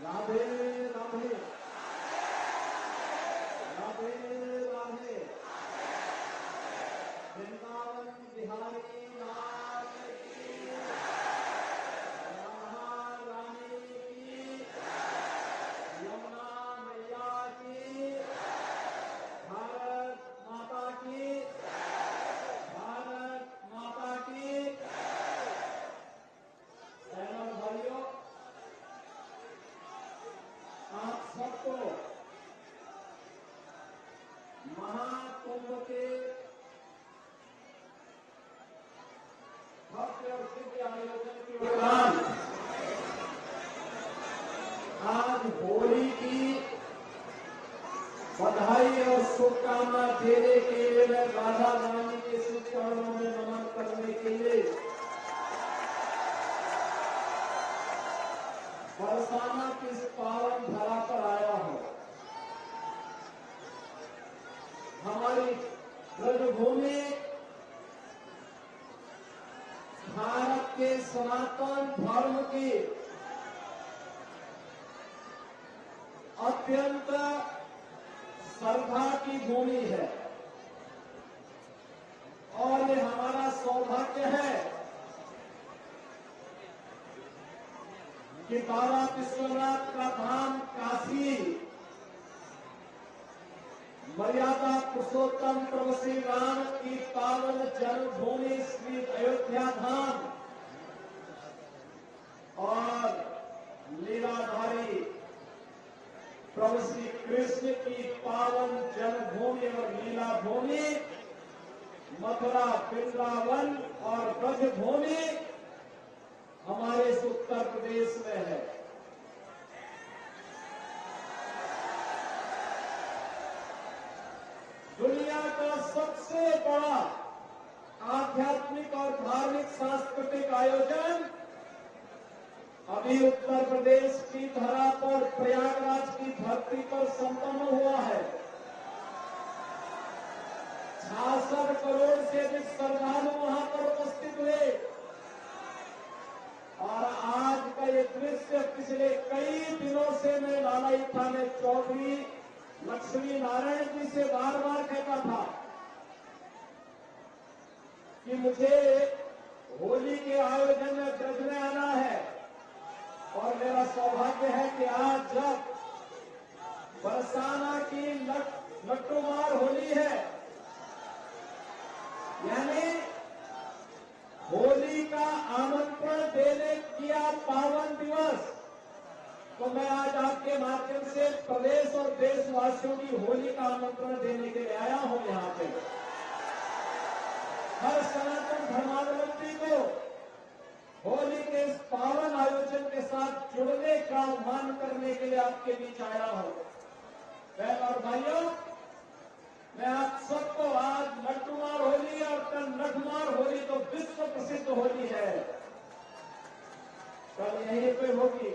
राधे राधे राधे राधे। वृंदावन बिहारी लाल की, राधा रानी की, यमुना मैया की, भारत माता की, भारत माता की। बहनों भाइयों, आप सबको महाकुंभ के भव्य और दिव्य आयोजन के दौरान आज होली की बधाई और शुभकामना देने के लिए मैं राधा रानी के श्री चरणों में नमन करने के लिए बरसाना की इस पावन धरा पर आया हूं। हमारी ब्रजभूमि भारत के सनातन धर्म की अत्यंत श्रद्धा की भूमि है और ये हमारा सौभाग्य है कि बाबा विश्वनाथ का धाम काशी, मर्यादा पुरुषोत्तम प्रभु श्री राम की पावन जन्मभूमि श्री अयोध्या धाम और लीलाधारी प्रभु श्री कृष्ण की पावन जन्मभूमि और लीला भूमि मथुरा, वृंदावन और ब्रजभूमि हमारे इस उत्तर प्रदेश में है। दुनिया का सबसे बड़ा आध्यात्मिक और धार्मिक सांस्कृतिक आयोजन अभी उत्तर प्रदेश की धरा पर प्रयागराज की धरती पर संपन्न हुआ है। 66 करोड़ से अधिक श्रद्धालु वहां पर उपस्थित हुए और आज का ये दृश्य पिछले कई दिनों से मैं लालाई थाने चौधरी लक्ष्मी नारायण जी से बार बार कहता था कि मुझे होली के आयोजन में ब्रज में आना है और मेरा सौभाग्य है कि आज जब बरसाना की लट्टूमार होली है, यानी होली का आमंत्रण देने किया पावन दिवस, तो मैं आज आपके माध्यम से प्रदेश और देशवासियों की होली का आमंत्रण देने के लिए आया हूं। यहां पे हर सनातन धर्मावलंबी को होली के इस पावन आयोजन के साथ जुड़ने का आह्वान करने के लिए आपके बीच आया हूं। बहन और भाइयों, मैं आप सबको आज लट्टूमार होली और कल नटमार होली तो विश्व प्रसिद्ध होली है, कल यहीं पे होगी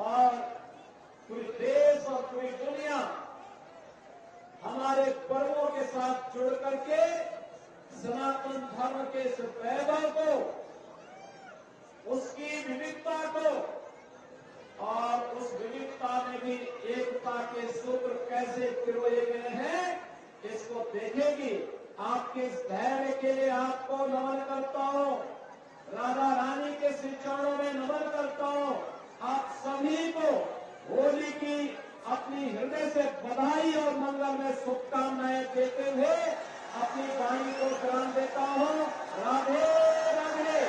और पूरे देश और पूरी दुनिया हमारे पर्वों के साथ जुड़ करके सनातन धर्म के इस वैभव को, उसकी विविधता को और उस विविधता में भी एकता के सूत्र कैसे पिरोए गए हैं, इसको देखेगी। आपके इस धैर्य के लिए आपको नमन करता हूं, राधा रानी के श्री चरणों में नमन करता हूं। आप सभी को होली की अपनी हृदय से बधाई और मंगल में शुभकामनाएं देते हुए अपनी वाणी को विराम देता हूं। राधे राधे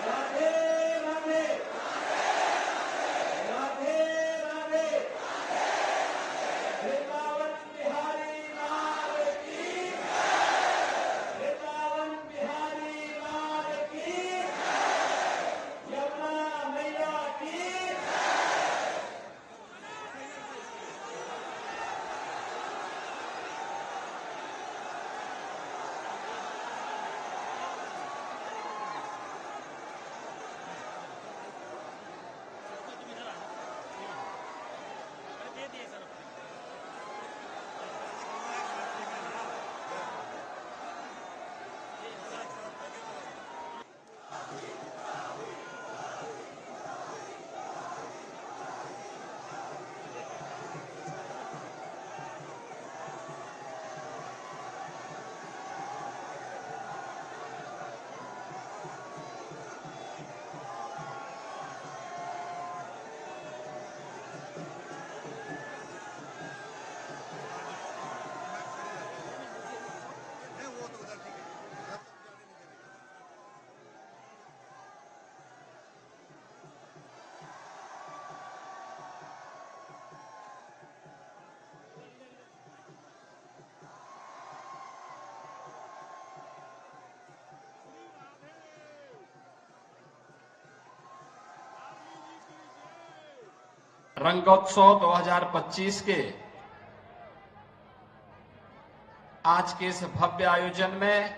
राधे राधे राधे राधे। वृंदावन बिहारी लाल की, वृंदावन बिहारी लाल की, यमुना मैया की। रंगोत्सव 2025 के आज के इस भव्य आयोजन में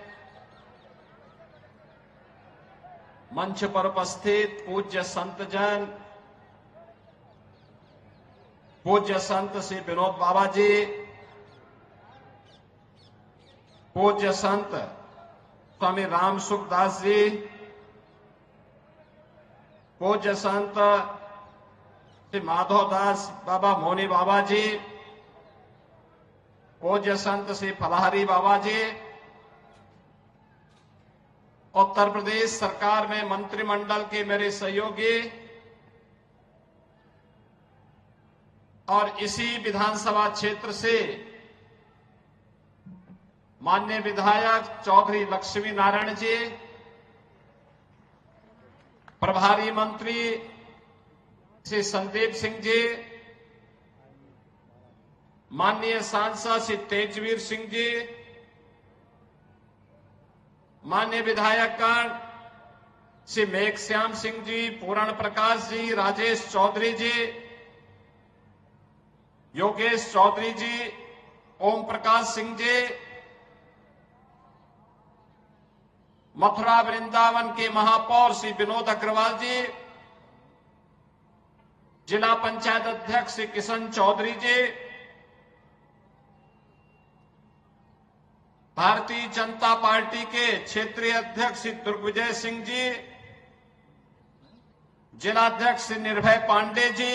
मंच पर उपस्थित पूज्य संतजन, पूज्य संत श्री विनोद बाबा जी, पूज्य संत स्वामी राम सुखदास जी, पूज्य संत श्री माधवदास बाबा मोनी बाबा जी, पूज्य संत श्री फलाहरी बाबा जी, उत्तर प्रदेश सरकार में मंत्रिमंडल के मेरे सहयोगी और इसी विधानसभा क्षेत्र से माननीय विधायक चौधरी लक्ष्मी नारायण जी, प्रभारी मंत्री श्री संदीप सिंह जी, माननीय सांसद श्री तेजवीर सिंह जी, माननीय विधायकगण श्री मेघश्याम सिंह जी, पूरण प्रकाश जी, राजेश चौधरी जी, योगेश चौधरी जी, ओम प्रकाश सिंह जी, मथुरा वृंदावन के महापौर श्री विनोद अग्रवाल जी, जिला पंचायत अध्यक्ष श्री किशन चौधरी जी, भारतीय जनता पार्टी के क्षेत्रीय अध्यक्ष श्री दुर्गविजय सिंह जी, जिलाध्यक्ष श्री निर्भय पांडे जी,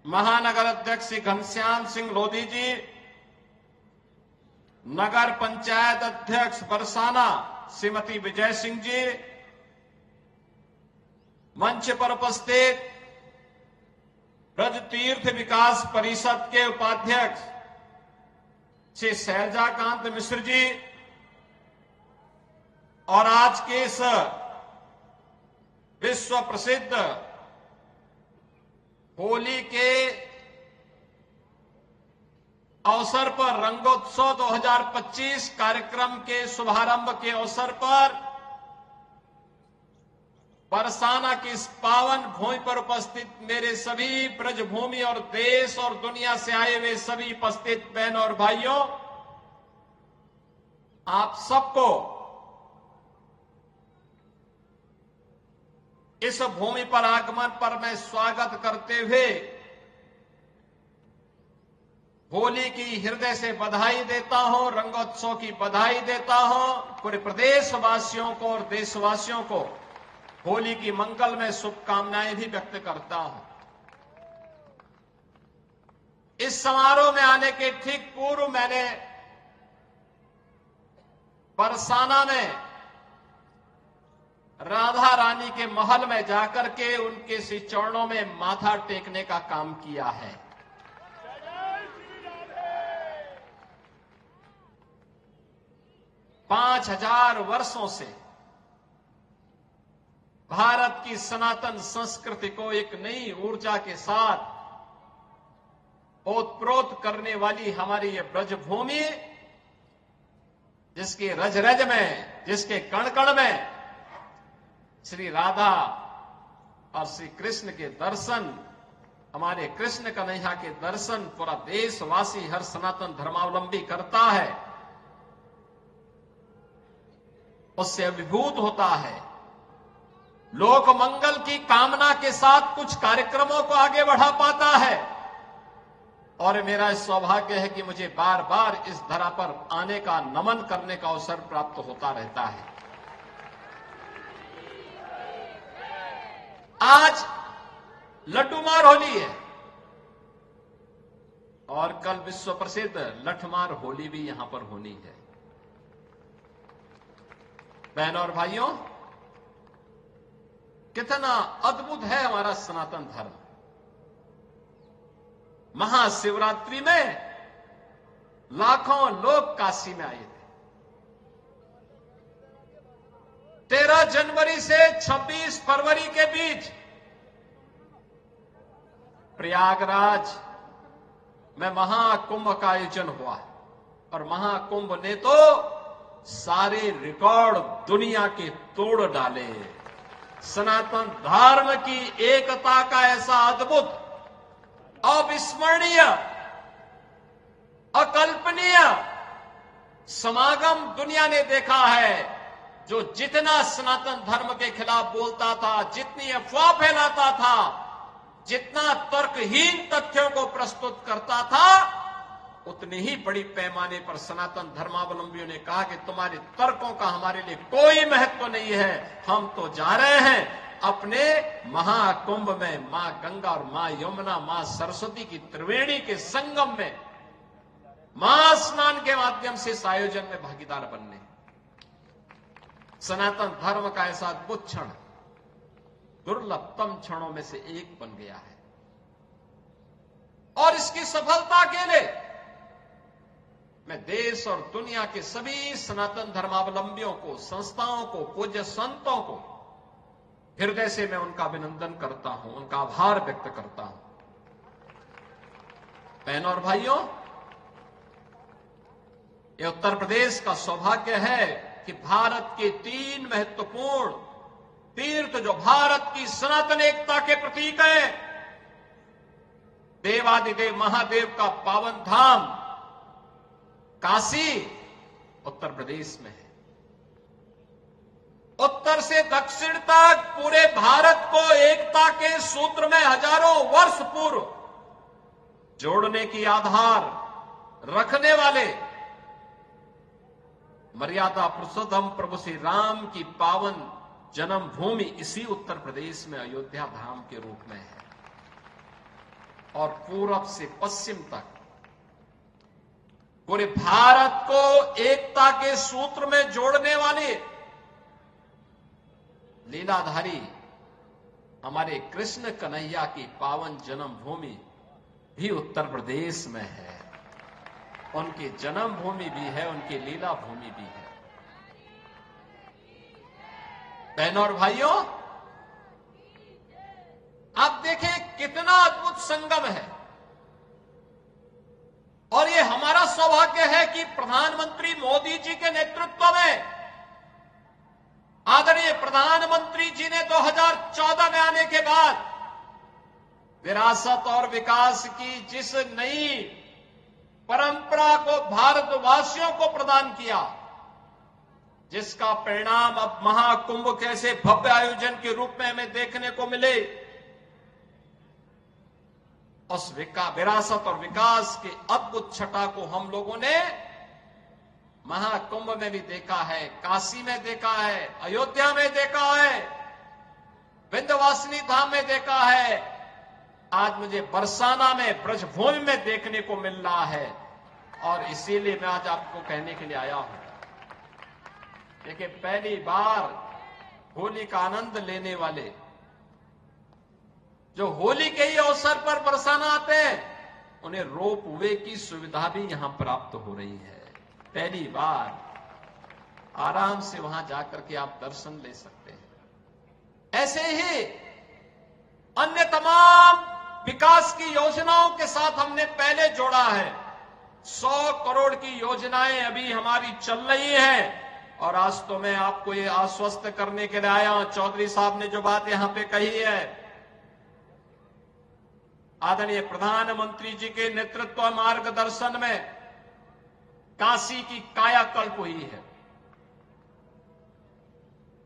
महानगर अध्यक्ष श्री घनश्याम सिंह लोधी जी, नगर पंचायत अध्यक्ष बरसाना श्रीमती विजय सिंह जी, मंच पर उपस्थित ब्रज तीर्थ विकास परिषद के उपाध्यक्ष श्री शैलजाकांत मिश्र जी और आज के इस विश्व प्रसिद्ध होली के अवसर पर रंगोत्सव 2025 कार्यक्रम के शुभारंभ के अवसर पर बरसाना की इस पावन भूमि पर उपस्थित मेरे सभी ब्रजभूमि और देश और दुनिया से आए हुए सभी उपस्थित बहनों और भाइयों, आप सबको इस भूमि पर आगमन पर मैं स्वागत करते हुए होली की हृदय से बधाई देता हूं, रंगोत्सव की बधाई देता हूं। पूरे प्रदेशवासियों को और देशवासियों को होली की मंगल में शुभकामनाएं भी व्यक्त करता हूं। इस समारोह में आने के ठीक पूर्व मैंने बरसाना में राधा रानी के महल में जाकर के उनके श्री चरणों में माथा टेकने का काम किया है। पांच 5000 वर्षों से भारत की सनातन संस्कृति को एक नई ऊर्जा के साथ ओतप्रोत करने वाली हमारी ये ब्रजभूमि, जिसके रज रज में, जिसके कण कण में श्री राधा और श्री कृष्ण के दर्शन, हमारे कृष्ण कन्हैया के दर्शन पूरा देशवासी, हर सनातन धर्मावलंबी करता है, उससे अभिभूत होता है। लोक मंगल की कामना के साथ कुछ कार्यक्रमों को आगे बढ़ा पाता है। और मेरा सौभाग्य है कि मुझे बार बार इस धरा पर आने का, नमन करने का अवसर प्राप्त होता रहता है। आज लड्डूमार होली है और कल विश्व प्रसिद्ध लठमार होली भी यहां पर होनी है। बहनों और भाइयों, कितना अद्भुत है हमारा सनातन धर्म। महाशिवरात्रि में लाखों लोग काशी में आए थे। 13 जनवरी से 26 फरवरी के बीच प्रयागराज में महाकुंभ का आयोजन हुआ और महाकुंभ ने तो सारे रिकॉर्ड दुनिया के तोड़ डाले। सनातन धर्म की एकता का ऐसा अद्भुत अविस्मरणीय, अकल्पनीय समागम दुनिया ने देखा है। जो जितना सनातन धर्म के खिलाफ बोलता था, जितनी अफवाह फैलाता था, जितना तर्कहीन तथ्यों को प्रस्तुत करता था, उतनी ही बड़ी पैमाने पर सनातन धर्मावलंबियों ने कहा कि तुम्हारे तर्कों का हमारे लिए कोई महत्व नहीं है, हम तो जा रहे हैं अपने महाकुंभ में मां गंगा और मां यमुना, मां सरस्वती की त्रिवेणी के संगम में महास्नान के माध्यम से इस आयोजन में भागीदार बनने। सनातन धर्म का ऐसा अद्भुत क्षण दुर्लभतम क्षणों में से एक बन गया है। और इसकी सफलता के लिए मैं देश और दुनिया के सभी सनातन धर्मावलंबियों को, संस्थाओं को, पूज्य संतों को हृदय से मैं उनका अभिनंदन करता हूं, उनका आभार व्यक्त करता हूं। बहनों और भाइयों, यह उत्तर प्रदेश का सौभाग्य है कि भारत के 3 महत्वपूर्ण तीर्थ, जो भारत की सनातन एकता के प्रतीक हैं, देवादिदेव महादेव का पावन धाम काशी उत्तर प्रदेश में है। उत्तर से दक्षिण तक पूरे भारत को एकता के सूत्र में हजारों वर्ष पूर्व जोड़ने की आधार रखने वाले मर्यादा पुरुषोत्तम प्रभु श्री राम की पावन जन्मभूमि इसी उत्तर प्रदेश में अयोध्या धाम के रूप में है। और पूरब से पश्चिम तक पूरे भारत को एकता के सूत्र में जोड़ने वाले लीलाधारी हमारे कृष्ण कन्हैया की पावन जन्मभूमि भी उत्तर प्रदेश में है। उनकी जन्मभूमि भी है, उनकी लीला भूमि भी है। बहनों और भाइयों, आप देखें कितना अद्भुत संगम है। और ये हमारा सौभाग्य है कि प्रधानमंत्री मोदी जी के नेतृत्व में आदरणीय प्रधानमंत्री जी ने 2014 में आने के बाद विरासत और विकास की जिस नई परंपरा को भारतवासियों को प्रदान किया, जिसका परिणाम अब महाकुंभ कैसे भव्य आयोजन के रूप में हमें देखने को मिले, उस विरासत और विकास के अद्भुत छटा को हम लोगों ने महाकुंभ में भी देखा है, काशी में देखा है, अयोध्या में देखा है, विंध्यवासिनी धाम में देखा है, आज मुझे बरसाना में ब्रजभूमि में देखने को मिल रहा है। और इसीलिए मैं आज आपको कहने के लिए आया हूं। देखिए, पहली बार होली का आनंद लेने वाले, जो होली के ही अवसर पर बरसाना आते हैं, उन्हें रोप वे की सुविधा भी यहां प्राप्त हो रही है। पहली बार आराम से वहां जाकर के आप दर्शन ले सकते हैं। ऐसे ही अन्य तमाम विकास की योजनाओं के साथ हमने पहले जोड़ा है। 100 करोड़ की योजनाएं अभी हमारी चल रही हैं। और आज तो मैं आपको ये आश्वस्त करने के लिए आया हूं, चौधरी साहब ने जो बात यहां पे कही है, आदरणीय प्रधानमंत्री जी के नेतृत्व मार्गदर्शन में काशी की कायाकल्प हुई है।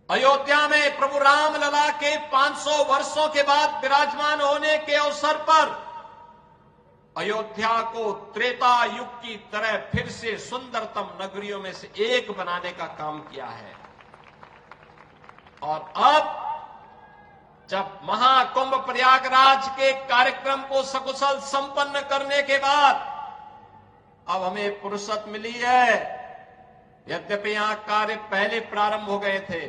अयोध्या में प्रभु रामलला के 500 वर्षों के बाद विराजमान होने के अवसर पर अयोध्या को त्रेता युग की तरह फिर से सुंदरतम नगरियों में से एक बनाने का काम किया है। और अब जब महाकुंभ प्रयागराज के कार्यक्रम को सकुशल संपन्न करने के बाद अब हमें फुर्सत मिली है। यद्यपि यहां कार्य पहले प्रारंभ हो गए थे,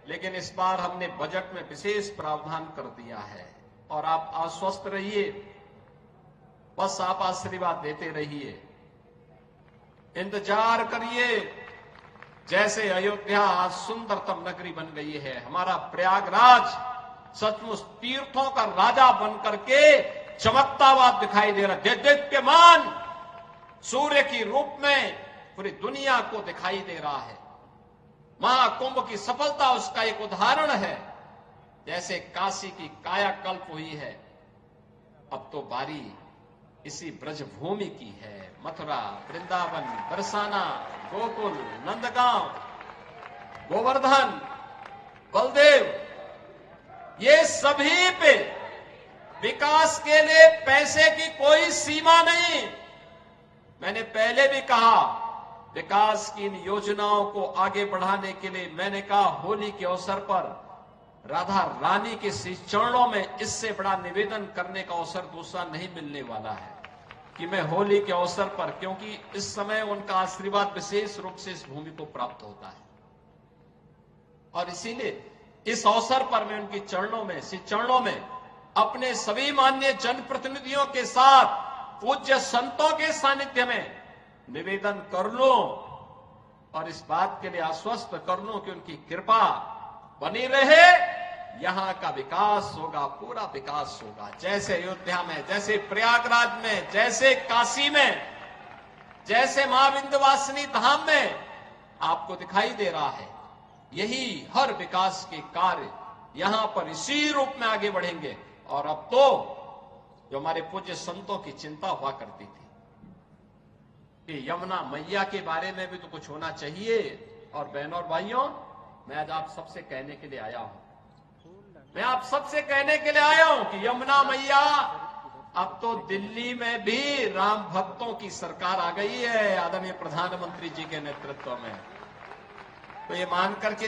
लेकिन इस बार हमने बजट में विशेष प्रावधान कर दिया है। और आप आश्वस्त रहिए, बस आप आशीर्वाद देते रहिए, इंतजार करिए। जैसे अयोध्या आज सुंदरतम नगरी बन गई है, हमारा प्रयागराज सचमुच तीर्थों का राजा बनकर के चमकता हुआ दिखाई दे रहा है। दीप्यमान सूर्य की रूप में पूरी दुनिया को दिखाई दे रहा है। महाकुंभ की सफलता उसका एक उदाहरण है। जैसे काशी की कायाकल्प हुई है, अब तो बारी इसी ब्रजभूमि की है। मथुरा, वृंदावन, बरसाना, गोकुल, नंदगांव, गोवर्धन, बलदेव, ये सभी पे विकास के लिए पैसे की कोई सीमा नहीं। मैंने पहले भी कहा, विकास की इन योजनाओं को आगे बढ़ाने के लिए मैंने कहा, होली के अवसर पर राधा रानी के चरणों में इससे बड़ा निवेदन करने का अवसर दूसरा नहीं मिलने वाला है कि मैं होली के अवसर पर, क्योंकि इस समय उनका आशीर्वाद विशेष रूप से इस भूमि को प्राप्त होता है, और इसीलिए इस अवसर पर मैं उनके चरणों में, श्री चरणों में अपने सभी माननीय जनप्रतिनिधियों के साथ, पूज्य संतों के सानिध्य में निवेदन कर लूं और इस बात के लिए आश्वस्त कर लूं कि उनकी कृपा बनी रहे। यहां का विकास होगा, पूरा विकास होगा। जैसे अयोध्या में, जैसे प्रयागराज में, जैसे काशी में, जैसे मां विंध्यवासिनी धाम में आपको दिखाई दे रहा है, यही हर विकास के कार्य यहां पर इसी रूप में आगे बढ़ेंगे। और अब तो जो हमारे पूज्य संतों की चिंता हुआ करती थी कि यमुना मैया के बारे में भी तो कुछ होना चाहिए। और बहनों और भाइयों, मैं आज आप सबसे कहने के लिए आया हूं, मैं आप सबसे कहने के लिए आया हूं कि यमुना मैया, अब तो दिल्ली में भी राम भक्तों की सरकार आ गई है आदरणीय प्रधानमंत्री जी के नेतृत्व में। तो ये मान करके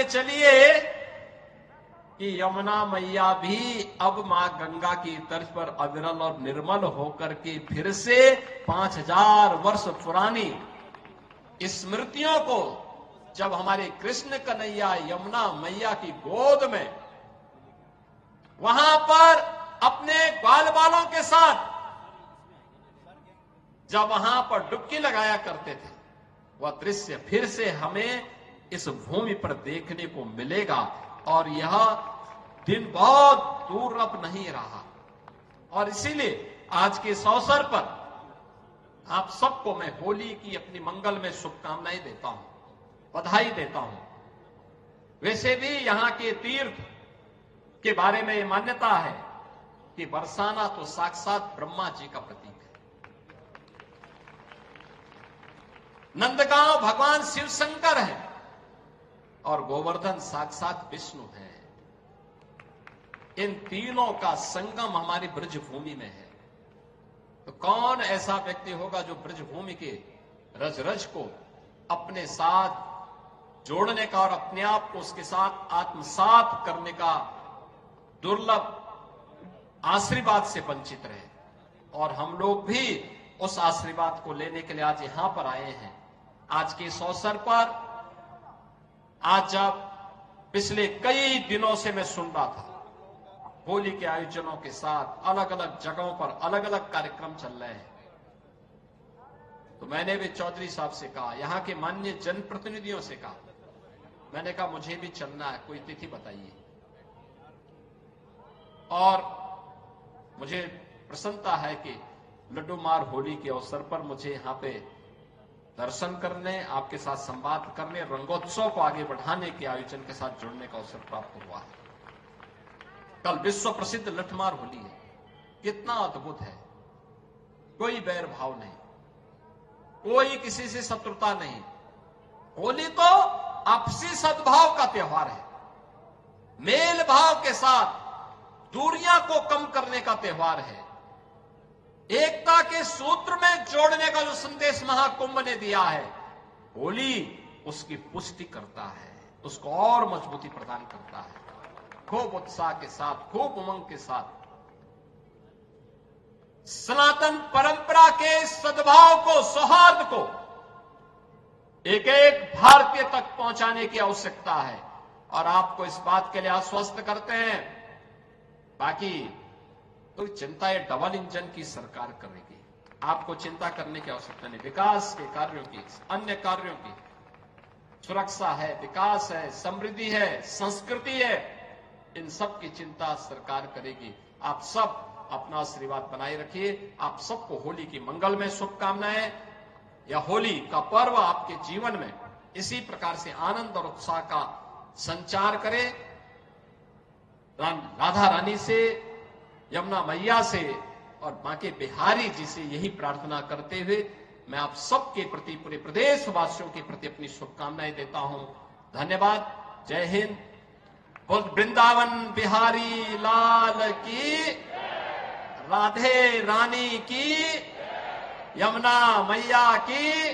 चलिए कि यमुना मैया भी अब मां गंगा की तर्ज पर अविरल और निर्मल होकर के फिर से 5000 वर्ष पुरानी स्मृतियों को, जब हमारे कृष्ण कन्हैया यमुना मैया की गोद में वहां पर अपने ग्वाल बालों के साथ जब वहां पर डुबकी लगाया करते थे, वह दृश्य फिर से हमें इस भूमि पर देखने को मिलेगा। और यह दिन बहुत दूर अब नहीं रहा। और इसीलिए आज के इस अवसर पर आप सबको मैं होली की अपनी मंगल में शुभकामनाएं देता हूं, बधाई देता हूं। वैसे भी यहां के तीर्थ के बारे में यह मान्यता है कि बरसाना तो साक्षात ब्रह्मा जी का प्रतीक है, नंदगांव भगवान शिव शंकर है, और गोवर्धन साक्षात विष्णु है। इन तीनों का संगम हमारी ब्रजभूमि में है। तो कौन ऐसा व्यक्ति होगा जो ब्रजभूमि के रज रज को अपने साथ जोड़ने का और अपने आप को उसके साथ आत्मसात करने का दुर्लभ आशीर्वाद से वंचित रहे। और हम लोग भी उस आशीर्वाद को लेने के लिए आज यहां पर आए हैं। आज के इस अवसर पर, आज जब पिछले कई दिनों से मैं सुन रहा था होली के आयोजनों के साथ अलग अलग जगहों पर अलग अलग कार्यक्रम चल रहे हैं, तो मैंने भी चौधरी साहब से कहा, यहां के माननीय जनप्रतिनिधियों से कहा, मैंने कहा मुझे भी चलना है, कोई तिथि बताइए। और मुझे प्रसन्नता है कि लड्डू मार होली के अवसर पर मुझे यहां पे दर्शन करने, आपके साथ संवाद करने, रंगोत्सव को आगे बढ़ाने के आयोजन के साथ जुड़ने का अवसर प्राप्त हुआ है। कल विश्व प्रसिद्ध लठमार होली है, कितना अद्भुत है। कोई बैर भाव नहीं, कोई किसी से शत्रुता नहीं। होली तो आपसी सद्भाव का त्योहार है, मेल भाव के साथ दूरियां को कम करने का त्योहार है, एकता के सूत्र में जोड़ने का जो संदेश महाकुंभ ने दिया है, होली उसकी पुष्टि करता है, उसको और मजबूती प्रदान करता है। खूब उत्साह के साथ, खूब उमंग के साथ सनातन परंपरा के सद्भाव को, सौहार्द को एक एक भारतीय तक पहुंचाने की आवश्यकता है। और आपको इस बात के लिए आश्वस्त करते हैं, बाकी तो चिंता ये डबल इंजन की सरकार करेगी, आपको चिंता करने की आवश्यकता नहीं। विकास के कार्यों की, अन्य कार्यों की, सुरक्षा है, विकास है, समृद्धि है, संस्कृति है, इन सब की चिंता सरकार करेगी। आप सब अपना आशीर्वाद बनाए रखिए। आप सबको होली की मंगल में शुभकामनाएं। यह होली का पर्व आपके जीवन में इसी प्रकार से आनंद और उत्साह का संचार करे। राधा रानी से यमुना मैया से और बांके बिहारी जी से यही प्रार्थना करते हुए मैं आप सबके प्रति, पूरे प्रदेशवासियों के प्रति अपनी शुभकामनाएं देता हूं। धन्यवाद। जय हिंद। बोल वृंदावन बिहारी लाल की, राधे रानी की, यमुना मैया की।